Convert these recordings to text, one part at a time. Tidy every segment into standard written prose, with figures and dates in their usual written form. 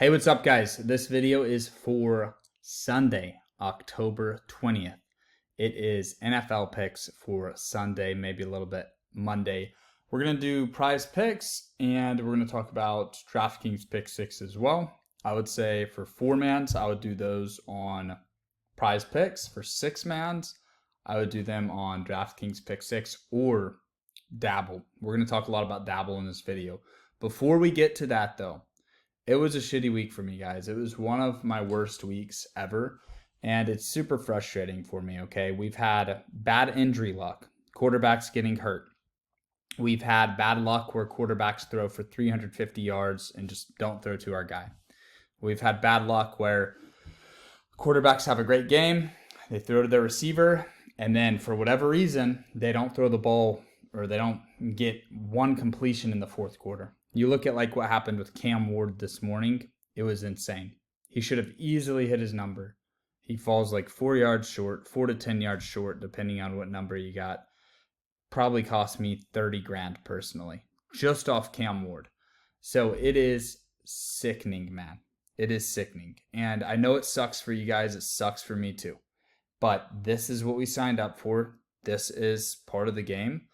Hey, what's up, guys? This video is for Sunday, October 20th. It is NFL picks for Sunday, maybe a little bit Monday. We're going to do prize picks, and we're going to talk about DraftKings pick six as well. I would say for 4-mans, I would do those on prize picks. For 6-mans, I would do them on DraftKings pick six or Dabble. We're going to talk a lot about Dabble in this video. Before we get to that, though, it was a shitty week for me, guys. It was one of my worst weeks ever, and it's super frustrating for me, okay? We've had bad injury luck, quarterbacks getting hurt. We've had bad luck where quarterbacks throw for 350 yards and just don't throw to our guy. We've had bad luck where quarterbacks have a great game, they throw to their receiver, and then for whatever reason, they don't throw the ball or they don't get one completion in the fourth quarter. You look at like what happened with Cam Ward this morning, it was insane. He should have easily hit his number. He falls like 4 yards short, 4 to 10 yards short, depending on what number you got. Probably cost me 30 grand personally, just off Cam Ward. So it is sickening, man. It is sickening. And I know it sucks for you guys. It sucks for me too. But this is what we signed up for. This is part of the game.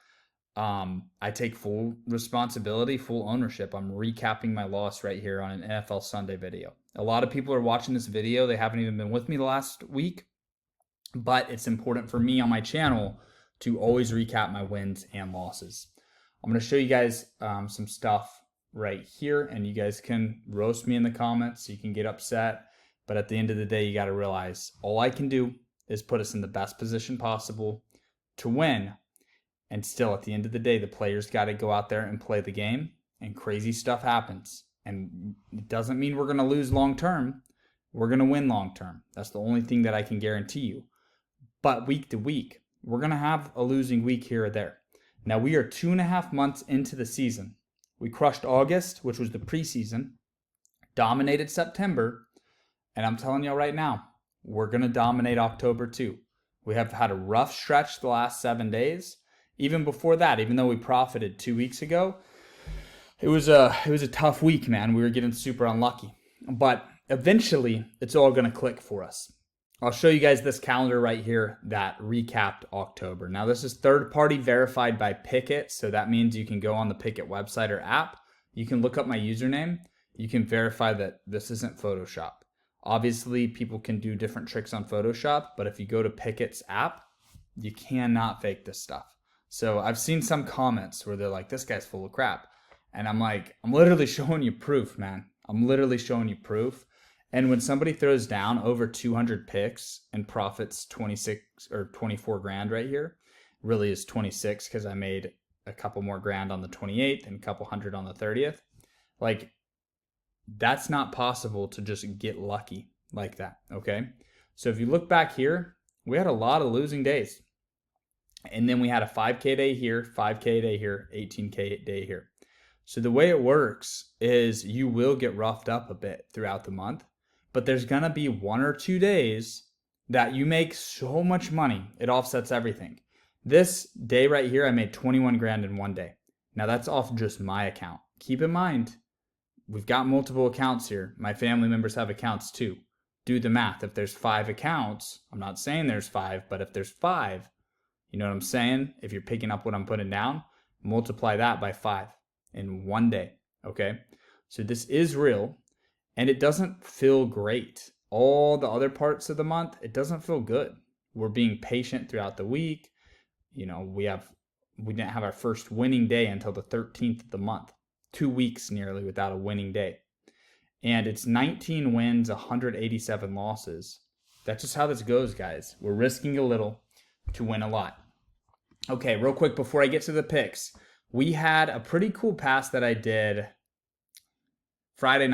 I take full responsibility, full ownership. I'm recapping my loss right here on an NFL Sunday video. A lot of people are watching this video. They haven't even been with me the last week, but it's important for me on my channel to always recap my wins and losses. I'm going to show you guys some stuff right here, and you guys can roast me in the comments. You can get upset, but at the end of the day, you got to realize all I can do is put us in the best position possible to win. And still, at the end of the day, the players got to go out there and play the game, and crazy stuff happens. And it doesn't mean we're going to lose long term. We're going to win long term. That's the only thing that I can guarantee you. But week to week, we're going to have a losing week here or there. Now, we are 2.5 months into the season. We crushed August, which was the preseason, dominated September, and I'm telling y'all right now, we're going to dominate October too. We have had a rough stretch the last 7 days. Even before that, even though we profited 2 weeks ago, it was a tough week, man. We were getting super unlucky. But eventually, it's all going to click for us. I'll show you guys this calendar right here that recapped October. Now, this is third-party verified by Pickett, so that means you can go on the Pickett website or app. You can look up my username. You can verify that this isn't Photoshop. Obviously, people can do different tricks on Photoshop, but if you go to Pickett's app, you cannot fake this stuff. So I've seen some comments where they're like, this guy's full of crap. And I'm like, I'm literally showing you proof, man. I'm literally showing you proof. And when somebody throws down over 200 picks and profits 26 or 24 grand right here, really is 26 because I made a couple more grand on the 28th and a couple hundred on the 30th. Like, that's not possible to just get lucky like that, okay? So if you look back here, we had a lot of losing days. And then we had a 5K day here, 5K day here, 18K day here. So the way it works is you will get roughed up a bit throughout the month, but there's going to be 1 or 2 days that you make so much money, it offsets everything. This day right here, I made 21 grand in 1 day. Now that's off just my account. Keep in mind, we've got multiple accounts here. My family members have accounts too. Do the math. If there's 5 accounts, I'm not saying there's 5, but if there's 5, you know what I'm saying? If you're picking up what I'm putting down, multiply that by 5 in 1 day, okay? So this is real, and it doesn't feel great. All the other parts of the month, it doesn't feel good. We're being patient throughout the week. You know, we didn't have our first winning day until the 13th of the month. 2 weeks nearly without a winning day. And it's 19 wins, 187 losses. That's just how this goes, guys. We're risking a little to win a lot. Okay, real quick before I get to the picks, we had a pretty cool pass that I did Friday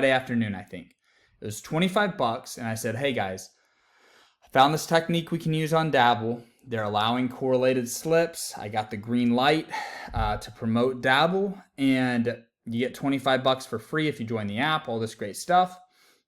afternoon, I think. It was 25 bucks, and I said, hey guys, I found this technique we can use on Dabble. They're allowing correlated slips. I got the green light to promote Dabble, and you get 25 bucks for free if you join the app, all this great stuff.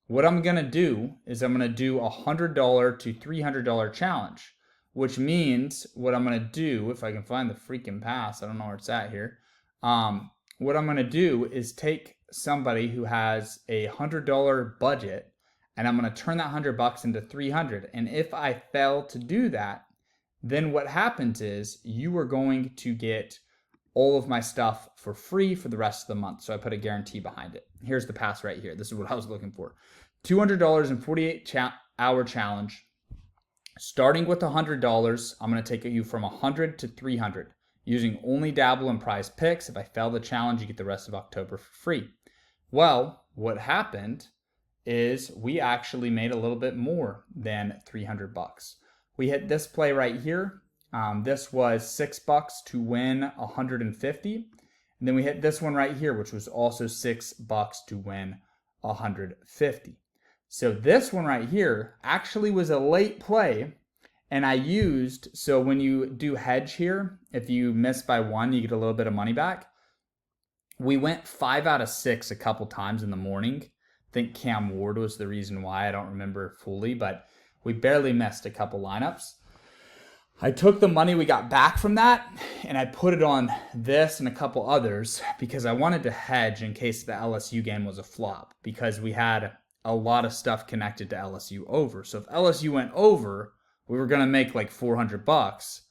What I'm going to do is I'm going to do a $100 to $300 challenge. Which means what I'm going to do, if I can find the freaking pass, I don't know where it's at here. What I'm going to do is take somebody who has a $100 budget and I'm going to turn that $100 into 300. And if I fail to do that, then what happens is you are going to get all of my stuff for free for the rest of the month. So I put a guarantee behind it. Here's the pass right here. This is what I was looking for. $200 in 48-hour challenge. Starting with $100, I'm going to take you from 100 to 300 using only Dabble and Prizepicks. If I fail the challenge, you get the rest of October for free. Well, what happened is we actually made a little bit more than $300. We hit this play right here. This was $6 to win 150. And then we hit this one right here, which was also $6 to win 150. So this one right here actually was a late play. And I used, so when you do hedge here, if you miss by one, you get a little bit of money back. We went 5 out of 6 a couple times in the morning. I think Cam Ward was the reason why. I don't remember fully, but we barely missed a couple lineups. I took the money we got back from that and I put it on this and a couple others because I wanted to hedge in case the LSU game was a flop, because we had a lot of stuff connected to LSU over. So if LSU went over, we were going to make like $400.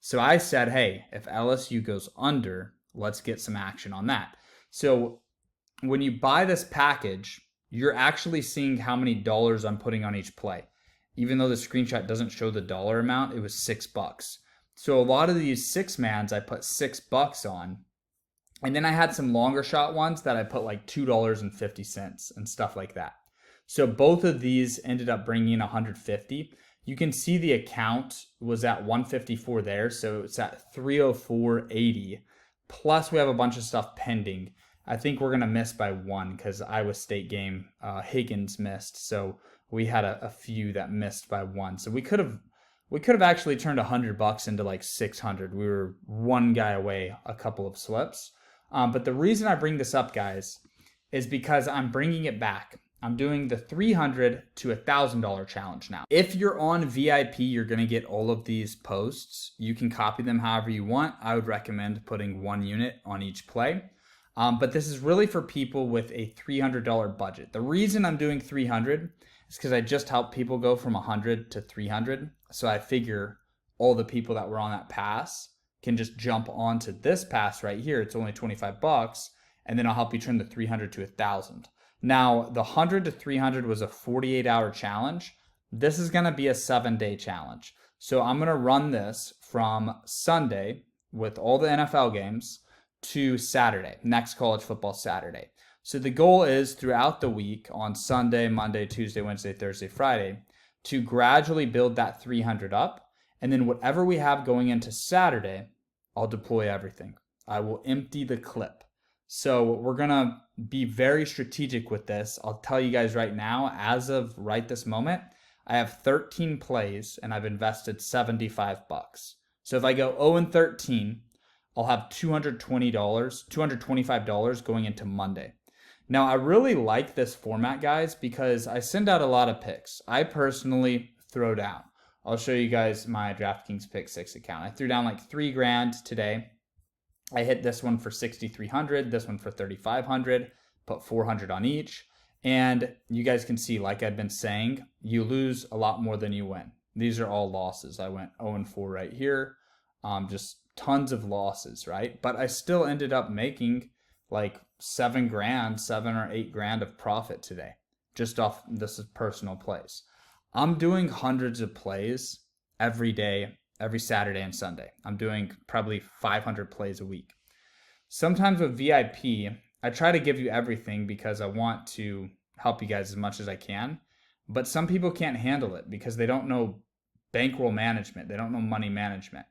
So I said, hey, if LSU goes under, let's get some action on that. So when you buy this package, you're actually seeing how many dollars I'm putting on each play. Even though the screenshot doesn't show the dollar amount, it was $6. So a lot of these 6-mans I put $6 on. And then I had some longer shot ones that I put like $2.50 and stuff like that. So both of these ended up bringing in 150. You can see the account was at 154 there, so it's at 304.80. Plus we have a bunch of stuff pending. I think we're going to miss by one because Iowa State game, Higgins missed. So we had a few that missed by one. So we could have actually turned $100 into like 600. We were one guy away, a couple of slips. But the reason I bring this up, guys, is because I'm bringing it back. I'm doing the $300 to $1,000 challenge now. If you're on VIP, you're going to get all of these posts. You can copy them however you want. I would recommend putting 1 unit on each play. But this is really for people with a $300 budget. The reason I'm doing 300 is because I just helped people go from 100 to 300. So I figure all the people that were on that pass can just jump onto this pass right here. It's only $25, and then I'll help you turn the 300 to 1,000. Now, the 100 to 300 was a 48-hour challenge. This is going to be a 7-day challenge. So I'm going to run this from Sunday with all the NFL games to Saturday, next college football Saturday. So the goal is throughout the week on Sunday, Monday, Tuesday, Wednesday, Thursday, Friday, to gradually build that 300 up. And then whatever we have going into Saturday, I'll deploy everything. I will empty the clip. So we're going to be very strategic with this. I'll tell you guys right now, as of right this moment, I have 13 plays and I've invested $75. So if I go 0-13, I'll have $225 going into Monday. Now, I really like this format, guys, because I send out a lot of picks. I personally throw down. I'll show you guys my DraftKings Pick 6 account. I threw down like $3,000 today. I hit this one for 6,300, this one for 3,500, put 400 on each. And you guys can see, like I've been saying, you lose a lot more than you win. These are all losses. I went 0-4 right here. Just tons of losses, right? But I still ended up making like $7 or $8 of profit today, just off this is personal plays. I'm doing hundreds of plays every day, every Saturday and Sunday. I'm doing probably 500 plays a week. Sometimes with VIP, I try to give you everything because I want to help you guys as much as I can. But some people can't handle it because they don't know bankroll management. They don't know money management.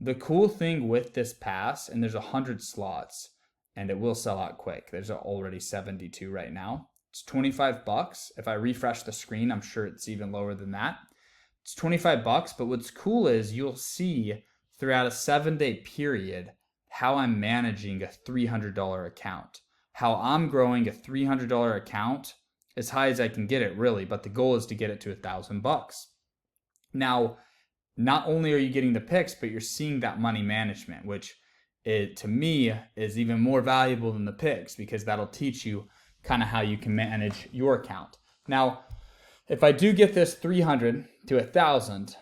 The cool thing with this pass, and there's 100 slots, and it will sell out quick. There's already 72 right now. It's $25. If I refresh the screen, I'm sure it's even lower than that. It's $25, but what's cool is you'll see throughout a 7-day period how I'm managing a $300 account, how I'm growing a $300 account as high as I can get it, really, but the goal is to get it to $1,000. Now, not only are you getting the picks, but you're seeing that money management, which it, to me, is even more valuable than the picks, because that'll teach you kind of how you can manage your account. Now, if I do get this 300 to 1,000,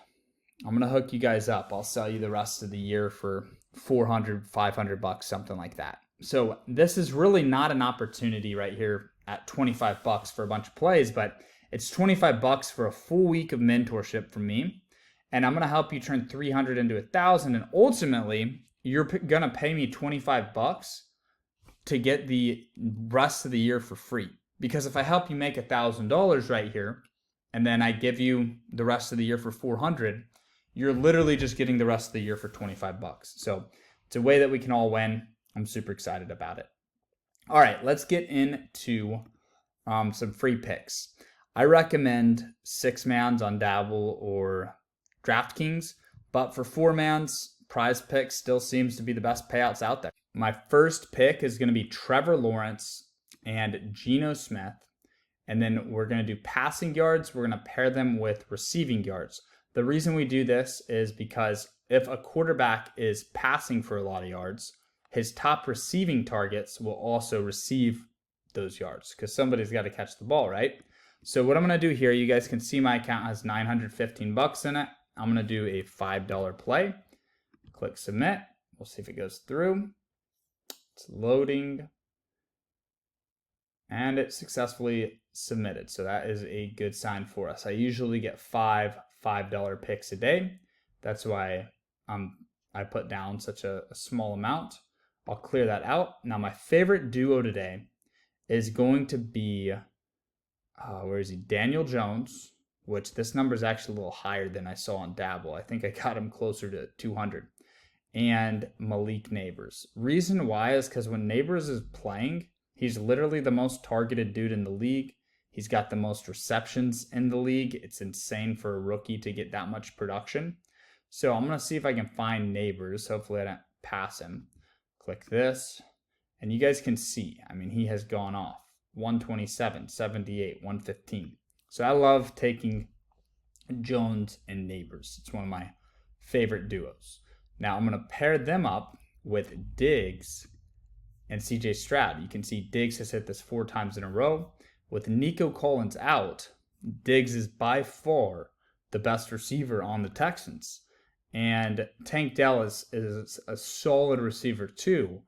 I'm going to hook you guys up. I'll sell you the rest of the year for 400, 500 bucks, something like that. So this is really not an opportunity right here at 25 bucks for a bunch of plays, but it's 25 bucks for a full week of mentorship from me. And I'm going to help you turn 300 into 1,000. And ultimately, you're going to pay me 25 bucks to get the rest of the year for free. Because if I help you make $1,000 right here, and then I give you the rest of the year for 400, you're literally just getting the rest of the year for 25 bucks. So it's a way that we can all win. I'm super excited about it. All right, let's get into some free picks. I recommend 6-mans on Dabble or DraftKings, but for 4-mans, Prizepicks still seems to be the best payouts out there. My first pick is going to be Trevor Lawrence and Geno Smith, and then we're going to do passing yards. We're going to pair them with receiving yards. The reason we do this is because if a quarterback is passing for a lot of yards, his top receiving targets will also receive those yards, because somebody's got to catch the ball, right? So what I'm going to do here, you guys can see my account has 915 bucks in it. I'm going to do a $5 play. Click submit. We'll see if it goes through. It's loading. And it successfully submitted. So that is a good sign for us. I usually get $5 picks a day. That's why I put down such a small amount. I'll clear that out. Now my favorite duo today is going to be, where is he? Daniel Jones, which this number is actually a little higher than I saw on Dabble. I think I got him closer to 200. And Malik Neighbors. Reason why is because when Neighbors is playing, he's literally the most targeted dude in the league. He's got the most receptions in the league. It's insane for a rookie to get that much production. So I'm going to see if I can find Neighbors. Hopefully I don't pass him. Click this. And you guys can see, I mean, he has gone off. 127, 78, 115. So I love taking Jones and Neighbors. It's one of my favorite duos. Now I'm going to pair them up with Diggs and CJ Stroud. You can see Diggs has hit this 4 times in a row. With Nico Collins out, Diggs is by far the best receiver on the Texans. And Tank Dell is a solid receiver too,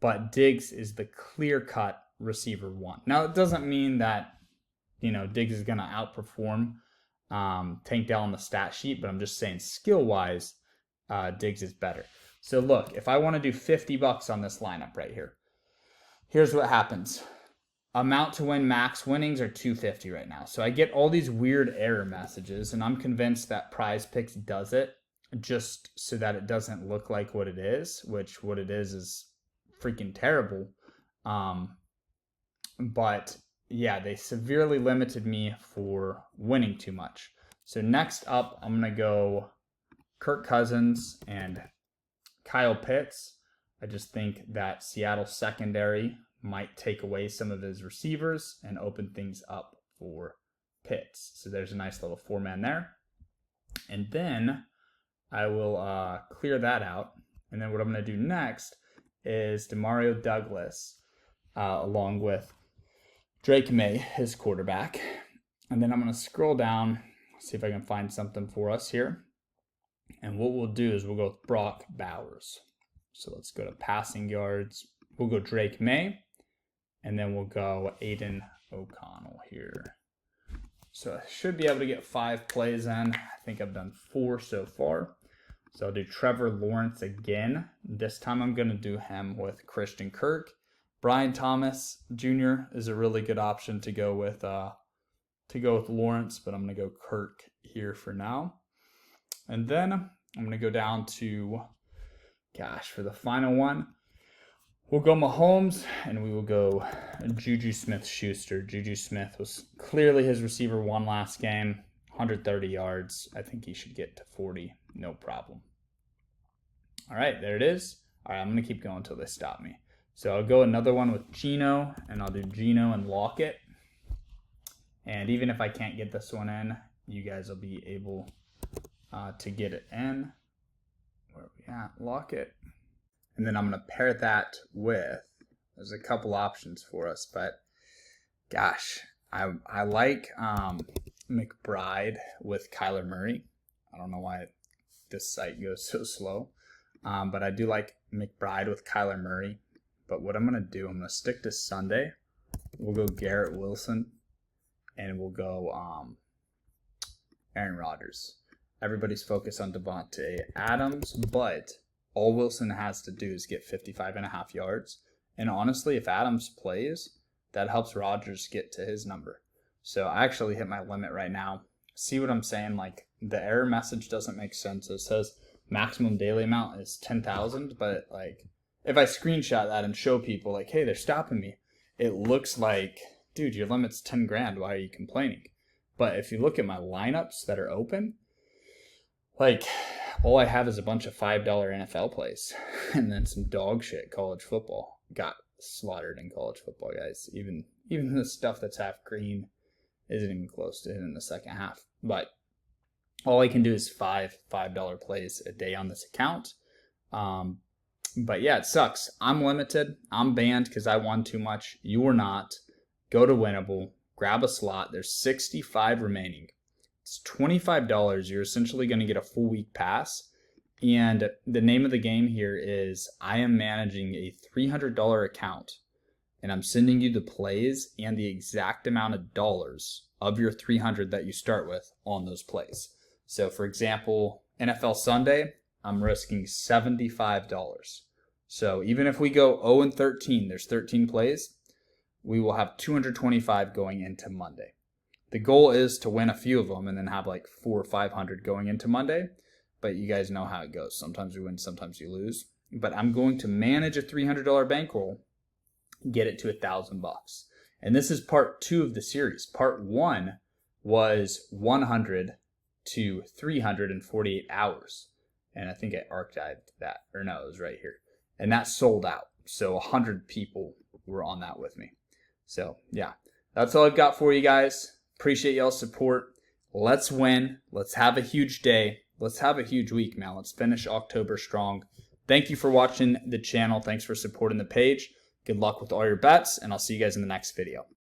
but Diggs is the clear-cut receiver 1. Now, it doesn't mean that, Diggs is going to outperform Tank Dell on the stat sheet, but I'm just saying skill-wise, Diggs is better. So look, if I want to do 50 bucks on this lineup right here, here's what happens. Amount to win max winnings are 250 right now. So I get all these weird error messages, and I'm convinced that Prizepicks does it just so that it doesn't look like what it is, which what it is freaking terrible. But yeah, they severely limited me for winning too much. So next up, I'm going to go Kirk Cousins and Kyle Pitts. I just think that Seattle secondary might take away some of his receivers and open things up for Pitts. So there's a nice little 4-man there. And then I will clear that out. And then what I'm going to do next is Demario Douglas along with Drake May, his quarterback. And then I'm going to scroll down, see if I can find something for us here. And what we'll do is we'll go with Brock Bowers. So let's go to passing yards. We'll go Drake May. And then we'll go Aiden O'Connell here. So I should be able to get 5 plays in. I think I've done 4 so far. So I'll do Trevor Lawrence again. This time I'm going to do him with Christian Kirk. Brian Thomas Jr. is a really good option to go with Lawrence, but I'm going to go Kirk here for now. And then I'm going to go down to, for the final one, we'll go Mahomes, and we will go Juju Smith-Schuster. Juju Smith was clearly his receiver 1 last game, 130 yards. I think he should get to 40, no problem. All right, there it is. All right, I'm going to keep going until they stop me. So I'll go another one with Geno, and I'll do Geno and Lockett. And even if I can't get this one in, you guys will be able to get it in. Where are we at? Lockett. And then I'm going to pair that with, there's a couple options for us, but gosh, I like McBride with Kyler Murray. I don't know why this site goes so slow, but I do like McBride with Kyler Murray. But what I'm going to do, I'm going to stick to Sunday. We'll go Garrett Wilson, and we'll go Aaron Rodgers. Everybody's focused on Devontae Adams, but all Wilson has to do is get 55.5 yards. And honestly, if Adams plays, that helps Rodgers get to his number. So I actually hit my limit right now. See what I'm saying? Like, the error message doesn't make sense. It says maximum daily amount is 10,000, but like, if I screenshot that and show people like, hey, they're stopping me, it looks like, dude, your limit's 10 grand. Why are you complaining? But if you look at my lineups that are open, like, all I have is a bunch of $5 NFL plays and then some dog shit college football. Got slaughtered in college football, guys. Even the stuff that's half green isn't even close to it in the second half. But all I can do is $5 plays a day on this account. But yeah, it sucks. I'm limited. I'm banned because I won too much. You are not. Go to Winnable. Grab a slot. There's 65 remaining. It's $25. You're essentially going to get a full week pass. And the name of the game here is I am managing a $300 account. And I'm sending you the plays and the exact amount of dollars of your $300 that you start with on those plays. So for example, NFL Sunday, I'm risking $75. So even if we go 0-13, there's 13 plays, we will have 225 going into Monday. The goal is to win a few of them and then have like 400 or 500 going into Monday. But you guys know how it goes. Sometimes you win, sometimes you lose. But I'm going to manage a $300 bankroll, get it to $1,000. And this is part 2 of the series. Part 1 was 100 to 348 hours. And I think I archived that. Or no, it was right here. And that sold out. So 100 people were on that with me. So yeah, that's all I've got for you guys. Appreciate y'all's support. Let's win. Let's have a huge day. Let's have a huge week, man. Let's finish October strong. Thank you for watching the channel. Thanks for supporting the page. Good luck with all your bets, and I'll see you guys in the next video.